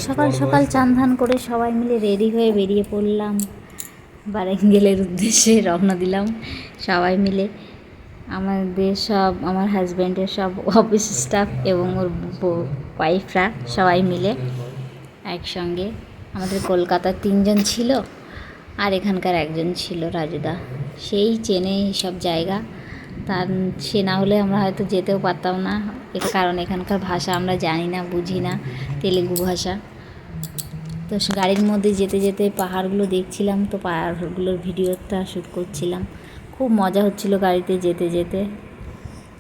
সকাল সকাল চান ধান করে সবাই মিলে রেডি হয়ে বেরিয়ে পড়লাম, বারেঙ্গেলের উদ্দেশ্যে রওনা দিলাম সবাই মিলে। আমার হাজব্যান্ডের সব অফিস স্টাফ এবং ওর ওয়াইফরা সবাই মিলে একসঙ্গে। আমাদের কলকাতার 3 জন ছিল আর এখানকার একজন ছিল রাজুদা, সেই চেনে সব জায়গা। তার সে না হলে আমরা হয়তো যেতেও পারতাম না, কারণ এখানকার ভাষা আমরা জানি না, বুঝি না, তেলেগু ভাষা। তো গাড়ির মধ্যে যেতে যেতে পাহাড়গুলো দেখছিলাম, তো পাহাড়গুলোর ভিডিওটা শ্যুট করছিলাম। খুব মজা হচ্ছিল গাড়িতে যেতে যেতে,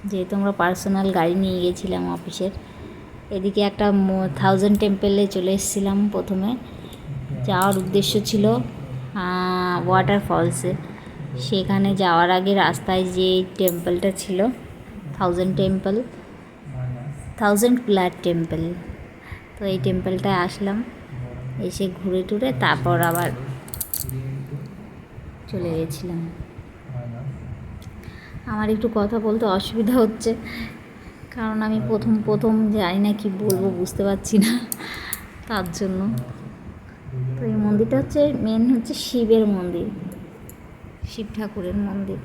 যেহেতু আমরা পার্সোনাল গাড়ি নিয়ে গেছিলাম অফিসের। এদিকে একটা 1000 টেম্পেলে চলে এসেছিলাম। প্রথমে যাওয়ার উদ্দেশ্য ছিল ওয়াটারফলসে। সেখানে যাওয়ার আগে রাস্তায় যে টেম্পলটা ছিল 1000 ব্লাড টেম্পল, তো এই টেম্পলটায় আসলাম, এসে ঘুরে টুরে তারপর আবার চলে গেছিলাম। আমার একটু কথা বলতে অসুবিধা হচ্ছে, কারণ আমি প্রথম জানি না কি বলবো, বুঝতে পারছি না, তার জন্য। তো এই মন্দিরটা মেন হচ্ছে শিবের মন্দির, শিব ঠাকুরের মন্দির।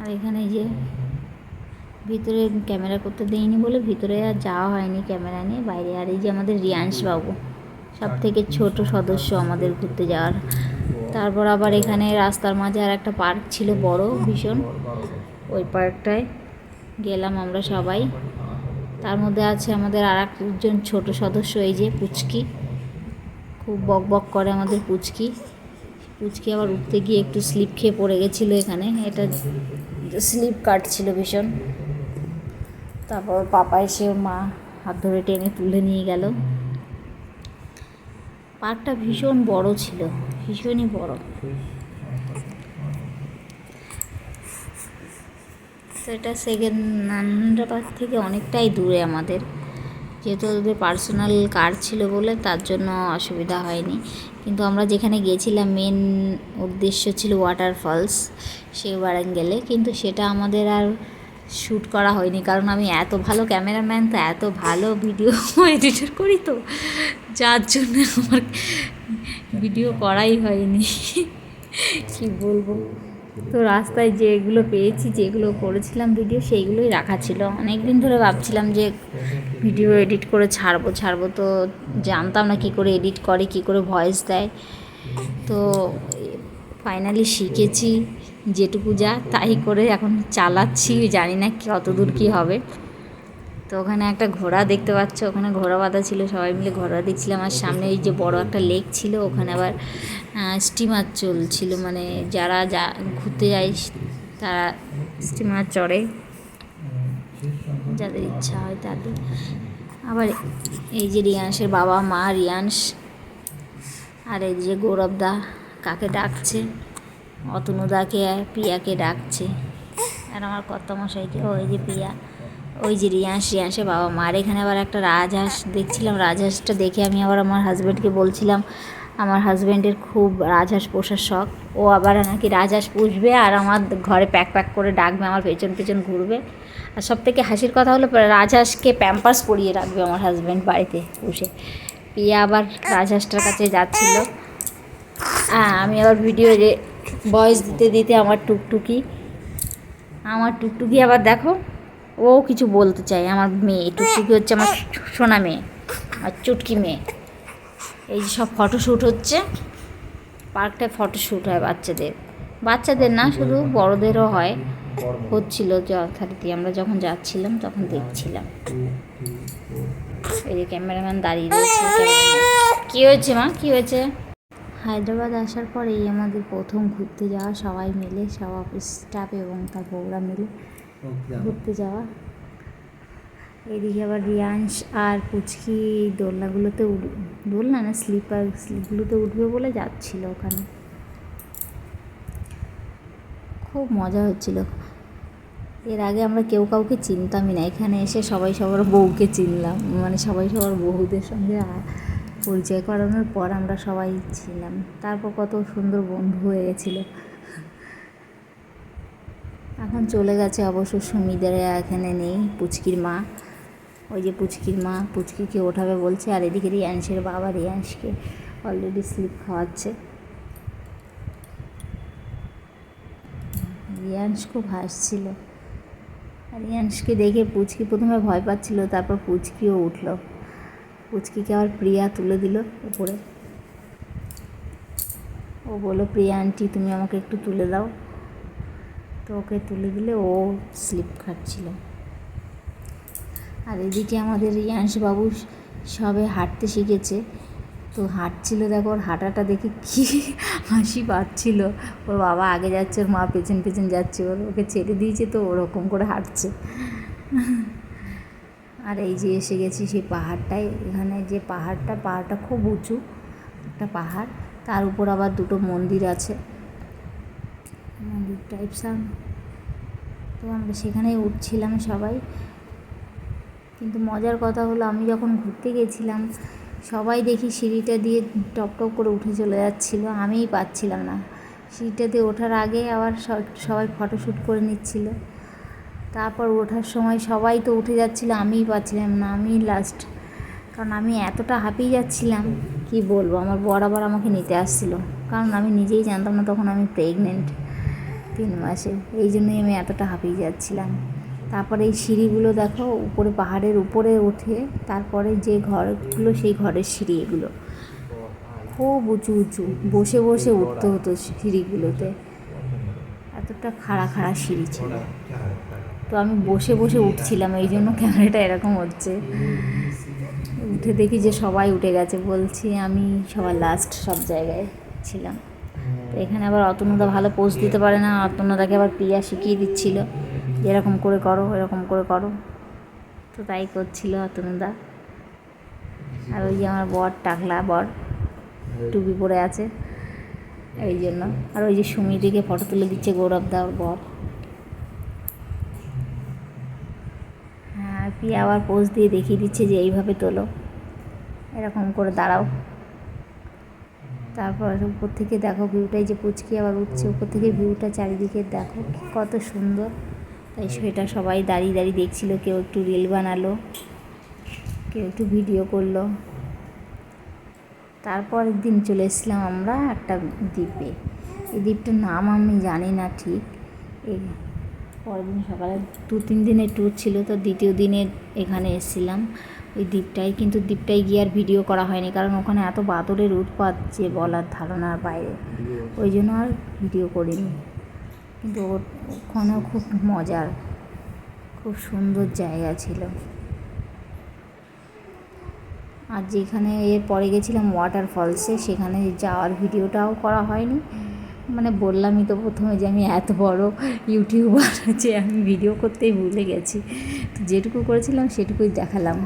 আর এখানে যে ভিতরে ক্যামেরা করতে দেয়নি বলে ভিতরে আর যাওয়া হয়নি ক্যামেরা নিয়ে, বাইরে। আর এই যে আমাদের রিয়াংশ বাবু, সব থেকে ছোট সদস্য আমাদের ঘুরতে যাওয়ার। তারপর আবার এখানে রাস্তার মাঝে আর একটা পার্ক ছিল বড় ভীষণ, ওই পার্কটায় গেলাম আমরা সবাই। তার মধ্যে আছে আমাদের আর একজন ছোট সদস্য, এই যে পুচকি, খুব বক বক করে আমাদের পুচকি। আবার উঠতে গিয়ে একটু স্লিপ খেয়ে পড়ে গেছিলো এখানে, এটা স্লিপ কাটছিল ভীষণ। তারপর পাপা এসে ওর মা হাত ধরে টেনে তুলে নিয়ে গেল। পার্কটা ভীষণ বড় ছিল, ভীষণই বড়। তো এটা সেকেন্দ্রাবাদ থেকে অনেকটাই দূরে আমাদের, যেহেতু ওদের পার্সোনাল কার ছিল বলে তার জন্য অসুবিধা হয়নি। কিন্তু আমরা যেখানে গিয়েছিলাম মেন উদ্দেশ্য ছিল ওয়াটারফলস, সেই বারাঙ্গেলে, কিন্তু সেটা আমাদের আর শ্যুট করা হয়নি, কারণ আমি এত ভালো ক্যামেরাম্যান, তো এত ভালো ভিডিও এডিটর করি, তো যার জন্য আমার ভিডিও করাই হয়নি। কি বলবো। তো রাস্তায় যেগুলো পেয়েছি, যেগুলো করেছিলাম ভিডিও, সেইগুলোই রাখা ছিল। অনেক দিন ধরে ভাবছিলাম যে ভিডিও এডিট করে ছাড়বো, তো জানতাম না কী করে এডিট করে, কী করে ভয়েস দেয়। তো ফাইনালি শিখেছি, যেটুকু যা তাই করে এখন চালাচ্ছি, জানি না কতদূর কী হবে। তো ওখানে একটা ঘোড়া দেখতে পাচ্ছ, ওখানে ঘোড়া বাঁধা ছিল, সবাই মিলে ঘোড়া দেখছিলাম। আর সামনে এই যে বড় একটা লেক ছিল, ওখানে আবার স্টিমার চলছিল, মানে যারা ঘুরতে যায় তারা স্টিমার চড়ে, যাদের ইচ্ছা হয় তাদের। আবার এই যে রিয়াংশের বাবা মা, রিয়াংশ, আর এই যে গৌরবদা কাকে ডাকছে, অতনুদাকে, পিয়াকে ডাকছে, আর আমার কর্তামশাইকে, এই যে পিয়া, ওই যে রিয়াংশের বাবা মা। আর এখানে আবার একটা রাজহাঁস দেখছিলাম। রাজহাঁসটা দেখে আমি আবার আমার হাজব্যান্ডকে বলছিলাম, আমার হাজব্যান্ডের খুব রাজহাঁস পোষার শখ, ও আবার নাকি রাজহাঁস পুষবে আর আমার ঘরে প্যাক করে ডাকবে, আমার পেছন ঘুরবে। আর সব থেকে হাসির কথা হলো, রাজহাঁসকে প্যাম্পার্স পরিয়ে রাখবে আমার হাজব্যান্ড বাড়িতে পুষে। পিয়া আবার রাজহাঁসটার কাছে যাচ্ছিল, আমি আবার ভিডিও ভয়েস দিতে আমার টুকটুকি আবার দেখো, ও কিছু বলতে চায়। আমার মেয়ে টুকটুকি হচ্ছে আমার সোনা মেয়ে, আর চুটকি মেয়ে। এই যে সব ফটোশ্যুট হচ্ছে, পার্কটায় ফটোশ্যুট হয় বাচ্চাদের না, শুধু বড়দেরও হয়, হচ্ছিল যথারীতি। আমরা যখন যাচ্ছিলাম তখন দেখছিলাম। এই যে ক্যামেরাম্যান দাঁড়িয়ে রয়েছে। কী হয়েছে মা, কী হয়েছে? হায়দ্রাবাদ আসার পরেই আমাদের প্রথম ঘুরতে যাওয়া, সবাই মিলে, সব অফিস স্টাফ এবং তার বউরা মিলে ঘুরতে যাওয়া। এদিকে আবার রিয়াংশ আর পুচকি দোলনাগুলোতে দোলনা না স্লিপগুলোতে উঠবে বলে যাচ্ছিল ওখানে। খুব মজা হচ্ছিল। এর আগে আমরা কেউ কাউকে চিনতামই না, এখানে এসে সবাই সবার বউকে চিনলাম, মানে সবাই সবার বহুদের সঙ্গে পরিচয় করানোর পর আমরা সবাই ছিলাম। তারপর কত সুন্দর বন্ধু হয়ে গেছিলো। এখন চলে গেছে অবশ্য, সুমিদের এখানে নেই, পুচকির মা। ওই যে পুচকির মা পুচকিকে ওঠাবে বলছে, আর এদিকে রিয়াংশের বাবা রিয়াংশকে অলরেডি স্লিপ খাওয়াচ্ছে। রিয়াংশ খুব হাসছিল। রিয়াংশকে দেখে পুচকি প্রথমে ভয় পাচ্ছিল, তারপর পুচকিও উঠল। পুচকিকে আবার প্রিয়া তুলে দিল উপরে। ও বললো, প্রিয়া আন্টি তুমি আমাকে একটু তুলে দাও। তো ওকে তুলে দিলে ও স্লিপ খাচ্ছিল। আর এদিকে আমাদের রিয়াংশ বাবু সবে হাঁটতে শিখেছে, তো হাঁটছিল, দেখো ওর হাঁটাটা দেখে কি হাসি পাচ্ছিল। ওর বাবা আগে যাচ্ছে, ওর মা পেছন পেছন যাচ্ছে, ওকে ছেড়ে দিয়েছে তো ওরকম করে হাঁটছে। আর এই যে এসে গেছি সেই পাহাড়টায়। এখানে যে পাহাড়টা খুব উঁচু একটা পাহাড়, তার উপর আবার দুটো মন্দির আছে, মন্দির টাইপস। তো আমরা সেখানেই উঠছিলাম সবাই। কিন্তু মজার কথা হলো, আমি যখন ঘুরতে গেছিলাম সবাই দেখি সিঁড়িটা দিয়ে টপ টপ করে উঠে চলে যাচ্ছিলো, আমিই পাচ্ছিলাম না। সিঁড়িটা দিয়ে ওঠার আগে আবার সবাই ফটোশ্যুট করে নিচ্ছিল। তারপর ওঠার সময় সবাই তো উঠে যাচ্ছিলো, আমিই পাচ্ছিলাম না, আমি লাস্ট। কারণ আমি এতটা হাঁপিয়ে যাচ্ছিলাম কি বলবো। আমার বর আবার আমাকে নিতে আসছিলো, কারণ আমি নিজেই জানতাম না তখন আমি প্রেগনেন্ট 3 মাসে, এই জন্যই আমি এতটা হাঁপিয়ে যাচ্ছিলাম। তারপরে এই সিঁড়িগুলো দেখো, উপরে পাহাড়ের উপরে উঠে তারপরে যে ঘরগুলো, সেই ঘরের সিঁড়ি এগুলো খুব উঁচু উঁচু, বসে বসে উঠতে হতো সিঁড়িগুলোতে, এতটা খাড়া খাড়া সিঁড়ি ছিল। তো আমি বসে বসে উঠছিলাম, এই জন্য ক্যামেরাটা এরকম হচ্ছে। উঠে দেখি যে সবাই উঠে গেছে, বলছি আমি সবার লাস্ট সব জায়গায় ছিলাম। তো এখানে আবার অতনুদা ভালো পোজ দিতে পারে না, অতনুদাকে আবার প্রিয়া শিখিয়ে দিচ্ছিল, এরকম করে করো, এরকম করে করো। তো তাই করছিল অতনুদা। আর ওই যে আমার বর, টাকলা বর, টুপি পরে আছে এই জন্য। আর ওই যে সুমিদিকে ফটো তুলে দিচ্ছে গৌরবদা, ওর বর। হ্যাঁ, প্রিয়া আবার পোজ দিয়ে দেখিয়ে দিচ্ছে যে এইভাবে তোলো, এরকম করে দাঁড়াও। তারপর উপর থেকে দেখো ভিউটাই, যে পুচকি আবার উঠছে উপর থেকে, ভিউটা চারিদিকে দেখো কত সুন্দর। তাই সেটা সবাই দাঁড়িয়ে দাঁড়িয়ে দেখছিল, কেউ একটু রিল বানালো, কেউ একটু ভিডিও করলো। তারপরের দিন চলে এসেছিলাম আমরা একটা দ্বীপে। এই দ্বীপটার নাম আমি জানি না ঠিক। এই পরের দিন সকালে 2-3 দিনের ট্যুর ছিল, তো দ্বিতীয় দিনে এখানে এসেছিলাম ওই দ্বীপটায়। কিন্তু দ্বীপটায় গিয়ে আর ভিডিও করা হয়নি, কারণ ওখানে এত বাদরের উৎপাত যে বলার ধারণার বাইরে, ওই জন্য আর ভিডিও করিনি। কিন্তু ওখানেও খুব মজার, খুব সুন্দর জায়গা ছিল। আর যেখানে এর পরে গেছিলাম ওয়াটারফলসে, সেখানে যাওয়ার ভিডিওটাও করা হয়নি। মানে বললামই তো প্রথমে যে আমি এত বড় ইউটিউবার যে আমি ভিডিও করতেই ভুলে গেছি। তো যেটুকু করেছিলাম সেটুকুই দেখালাম।